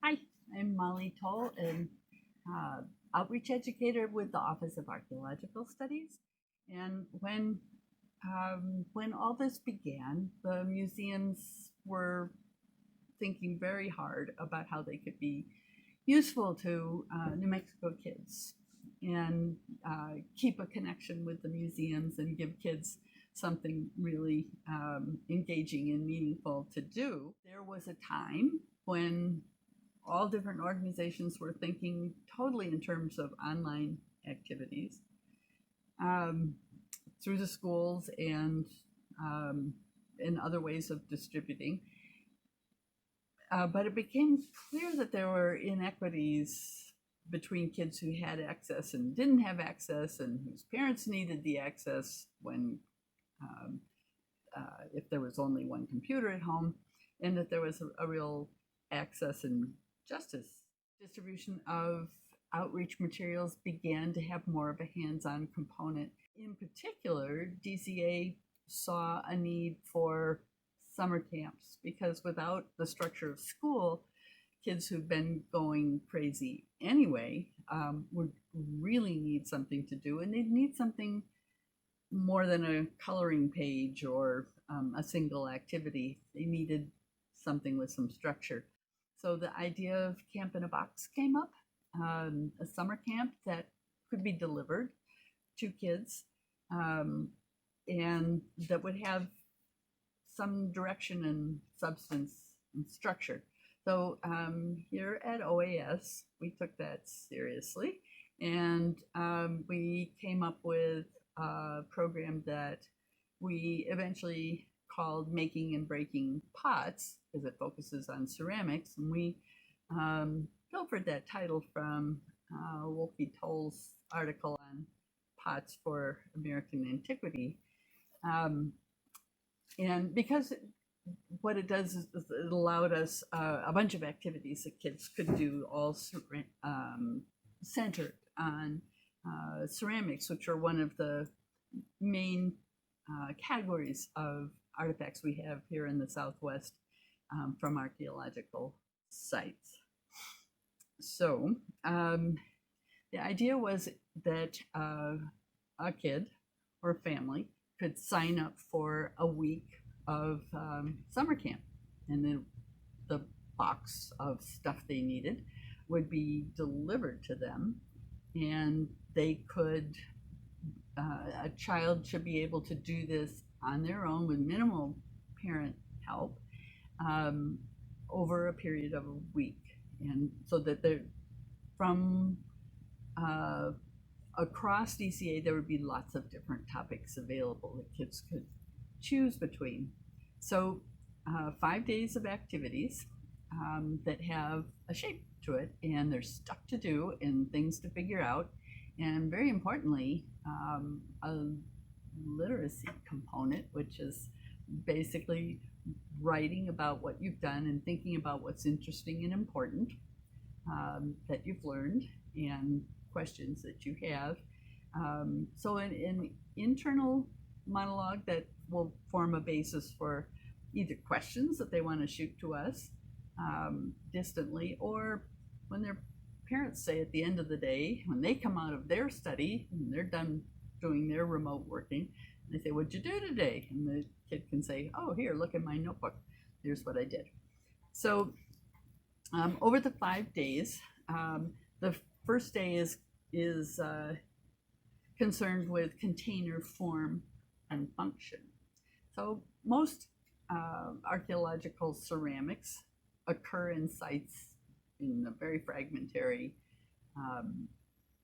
Hi, I'm Molly Toll, an uh, outreach educator with the Office of Archaeological Studies. And when all this began, the museums were thinking very hard about how they could be useful to New Mexico kids and keep a connection with the museums and give kids something really engaging and meaningful to do. There was a time when all different organizations were thinking totally in terms of online activities um, through the schools um, and other ways of distributing. But it became clear that there were inequities between kids who had access and didn't have access, and whose parents needed the access when um, if there was only one computer at home, and that there was a real access and justice. Distribution of outreach materials began to have more of a hands-on component. In particular, DCA saw a need for summer camps because without the structure of school, kids who've been going crazy anyway would really need something to do, and they'd need something more than a coloring page or a single activity. They needed something with some structure. So the idea of Camp in a Box came up, a summer camp that could be delivered to kids um, and that would have some direction and substance and structure. So here at OAS, we took that seriously, and we came up with a program that we eventually called Making and Breaking Pots because it focuses on ceramics. And we pilfered that title from Wolfie Toll's article on pots for American antiquity. Um, and because what it does is it allowed us a bunch of activities that kids could do, all centered on ceramics, which are one of the main categories of artifacts we have here in the Southwest from archaeological sites. So the idea was that a kid or family could sign up for a week of summer camp, and then the box of stuff they needed would be delivered to them, and they could a child should be able to do this on their own with minimal parent help um, over a period of a week, and so that they're from uh, across DCA there would be lots of different topics available that kids could choose between. So 5 days of activities that have a shape to it, and there's stuff to do and things to figure out, and very importantly, a literacy component, which is basically writing about what you've done and thinking about what's interesting and important that you've learned and questions that you have. So an internal monologue that will form a basis for either questions that they want to shoot to us distantly, or when their parents say at the end of the day, when they come out of their study and they're done doing their remote working, they say, "What'd you do today?" And the kid can say, "Oh, here, look at my notebook. Here's what I did." So over the 5 days, the first day is concerned with container form and function. So most archaeological ceramics occur in sites in a very fragmentary um,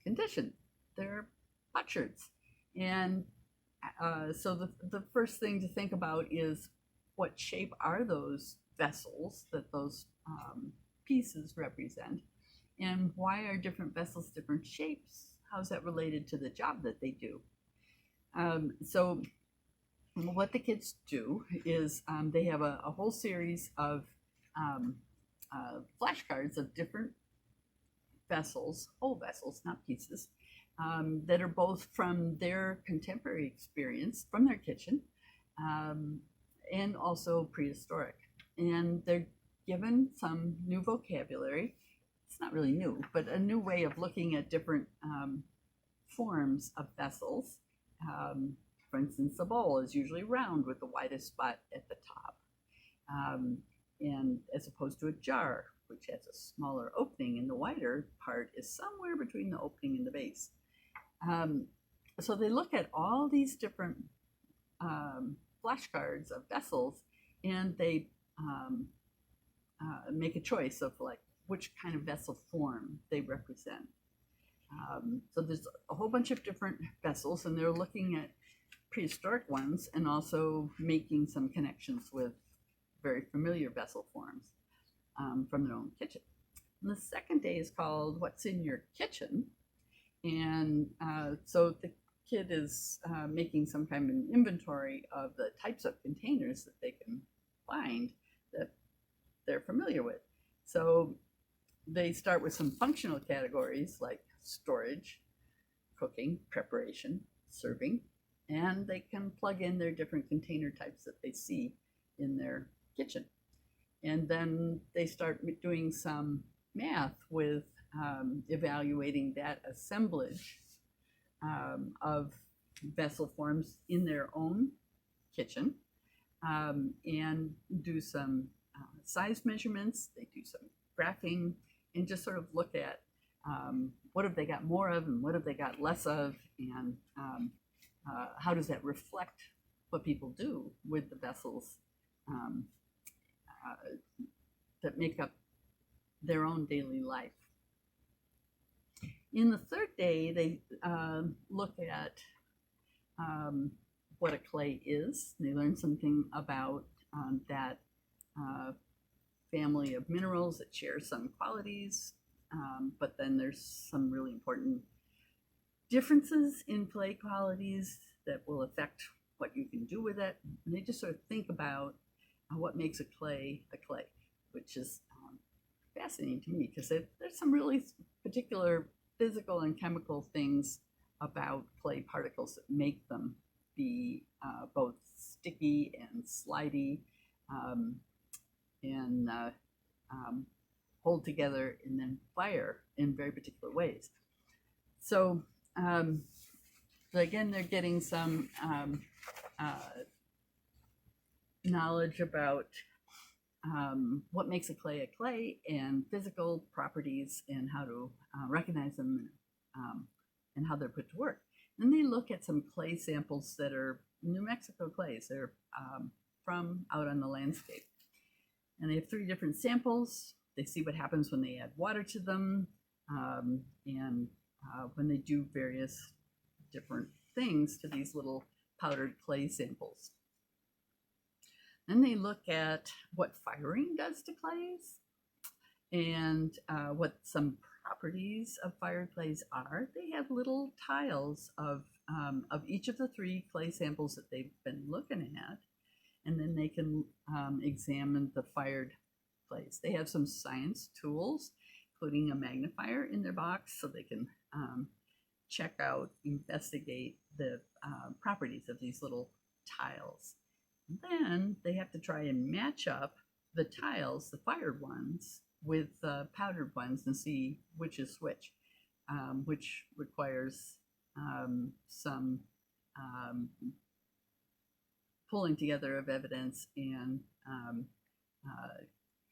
condition. They're potsherds. And so the first thing to think about is what shape are those vessels that those pieces represent, and why are different vessels different shapes? How's that related to the job that they do? So what the kids do is they have a whole series of um, flashcards of different vessels, whole vessels, not pieces, that are both from their contemporary experience, from their kitchen, um, and also prehistoric. And they're given some new vocabulary. It's not really new, but a new way of looking at different forms of vessels. For instance, a bowl is usually round with the widest spot at the top, and as opposed to a jar, which has a smaller opening, and the wider part is somewhere between the opening and the base. So they look at all these different flashcards of vessels, and they make a choice of like which kind of vessel form they represent. So there's a whole bunch of different vessels, and they're looking at prehistoric ones and also making some connections with very familiar vessel forms from their own kitchen. And the second day is called What's in Your Kitchen? And so the kid is making some kind of an inventory of the types of containers that they can find that they're familiar with. So they start with some functional categories like storage, cooking, preparation, serving, and they can plug in their different container types that they see in their kitchen. And then they start doing some math with evaluating that assemblage of vessel forms in their own kitchen, and do some size measurements. They do some graphing and just sort of look at what have they got more of and what have they got less of, and how does that reflect what people do with the vessels that make up their own daily life. In the third day, they look at what a clay is. They learn something about that family of minerals that share some qualities, but then there's some really important differences in clay qualities that will affect what you can do with it. And they just sort of think about what makes a clay, which is fascinating to me because there's some really particular physical and chemical things about clay particles that make them be both sticky and slidey, and hold together and then fire in very particular ways. So again, they're getting some knowledge about what makes a clay and physical properties and how to recognize them, and how they're put to work. Then they look at some clay samples that are New Mexico clays. They're from out on the landscape. And they have 3 different samples. They see what happens when they add water to them, and when they do various different things to these little powdered clay samples. Then they look at what firing does to clays and what some properties of fired clays are. They have little tiles of each of the 3 clay samples that they've been looking at, and then they can examine the fired clays. They have some science tools, including a magnifier in their box, so they can check out, investigate the properties of these little tiles. Then they have to try and match up the tiles, the fired ones, with the powdered ones and see which is which requires some pulling together of evidence and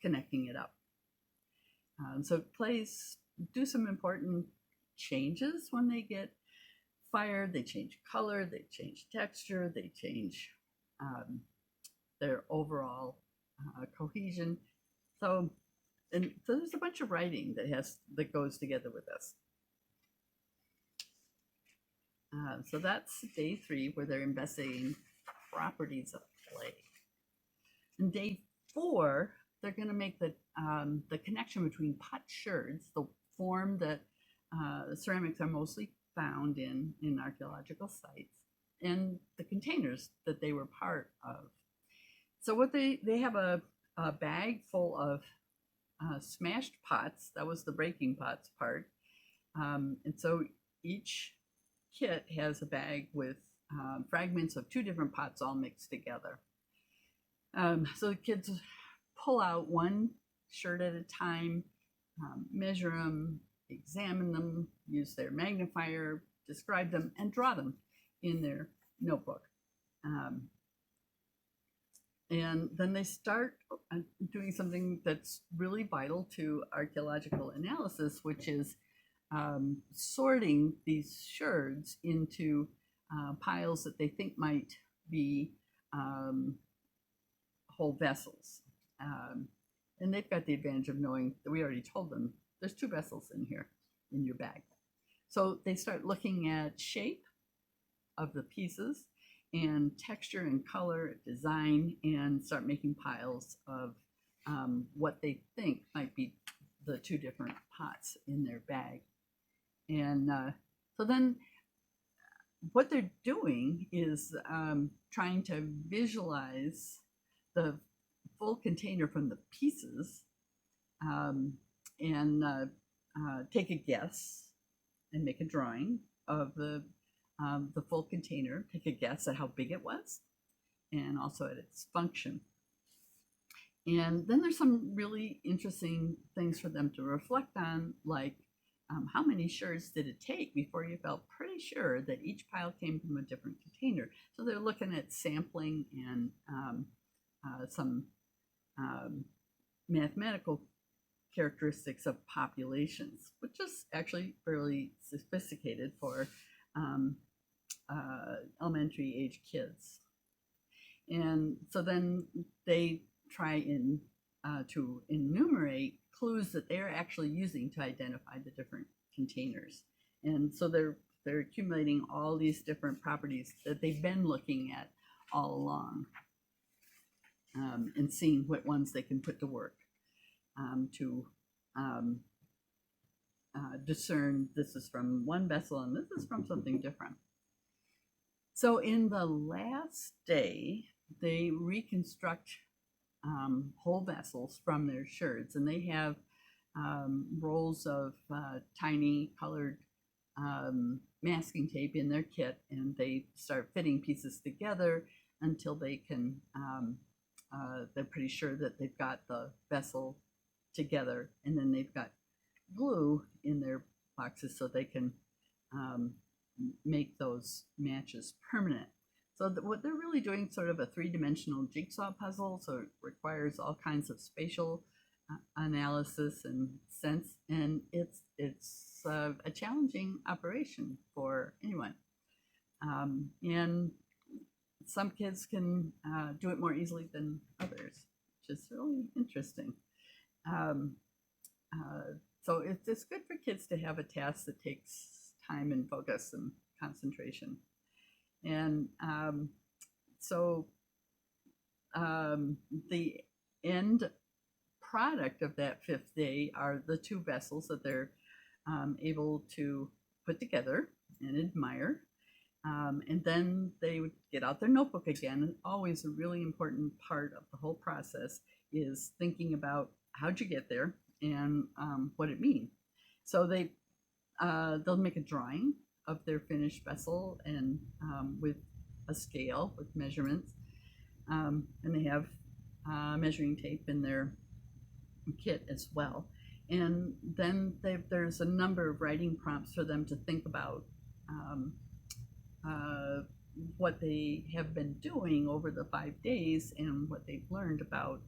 connecting it up. So clays do some important changes when they get fired. They change color, they change texture, they change their overall cohesion. So there's a bunch of writing that goes together with this. So that's day 3, where they're investigating properties of clay. In day 4, they're going to make the connection between potsherds, the form that ceramics are mostly found in archaeological sites, and the containers that they were part of. So what they have a bag full of smashed pots. That was the breaking pots part. And so each kit has a bag with fragments of 2 different pots all mixed together. So the kids pull out one shirt at a time, measure them, examine them, use their magnifier, describe them, and draw them in their notebook. And then they start doing something that's really vital to archaeological analysis, which is sorting these sherds into piles that they think might be whole vessels. And they've got the advantage of knowing that we already told them there's 2 vessels in here in your bag. So they start looking at shape of the pieces and texture and color, design, and start making piles of what they think might be the 2 different pots in their bag. And so then what they're doing is trying to visualize the full container from the pieces and take a guess and make a drawing of the full container, take a guess at how big it was and also at its function. And then there's some really interesting things for them to reflect on, like how many sherds did it take before you felt pretty sure that each pile came from a different container? So they're looking at sampling and some mathematical characteristics of populations, which is actually fairly sophisticated for elementary age kids. And so then they try to enumerate clues that they're actually using to identify the different containers. And so they're accumulating all these different properties that they've been looking at all along, and seeing what ones they can put to work to discern this is from one vessel and this is from something different. So in the last day, they reconstruct whole vessels from their sherds, and they have rolls of tiny colored masking tape in their kit, and they start fitting pieces together until they can they're pretty sure that they've got the vessel together, and then they've got glue in their boxes so they can make those matches permanent. So what they're really doing, sort of a 3-dimensional jigsaw puzzle, so it requires all kinds of spatial analysis and sense, and it's a challenging operation for anyone. And some kids can do it more easily than others, which is really interesting. So it's good for kids to have a task that takes time and focus and concentration. And so the end product of that 5th day are the 2 vessels that they're able to put together and admire. And then they would get out their notebook again. And always a really important part of the whole process is thinking about how'd you get there and what it means. So they'll make a drawing of their finished vessel and with a scale with measurements, and they have measuring tape in their kit as well. And then there's a number of writing prompts for them to think about what they have been doing over the 5 days and what they've learned about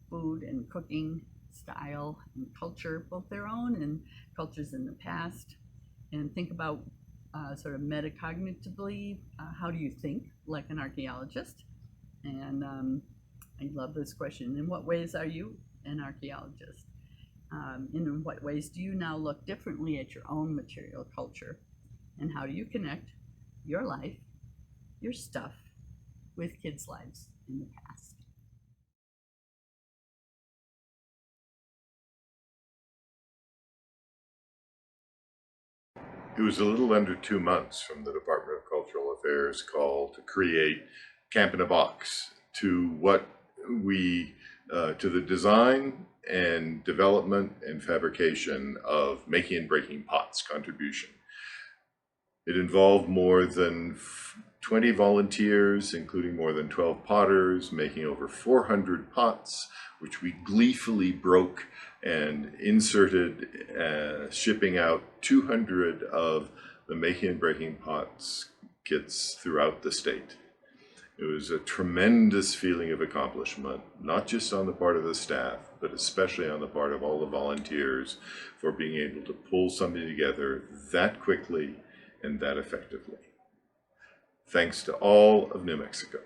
food and cooking style and culture, both their own and cultures in the past. And think about sort of metacognitively, how do you think like an archaeologist? And I love this question. In what ways are you an archaeologist? In what ways do you now look differently at your own material culture? And how do you connect your life, your stuff, with kids' lives in the past? It was a little under 2 months from the Department of Cultural Affairs call to create Camp in a Box to what to the design and development and fabrication of making and breaking pots contribution. It involved more than 20 volunteers, including more than 12 potters, making over 400 pots, which we gleefully broke and inserted, shipping out 200 of the making and breaking pots kits throughout the state. It was a tremendous feeling of accomplishment, not just on the part of the staff, but especially on the part of all the volunteers for being able to pull something together that quickly and that effectively. Thanks to all of New Mexico.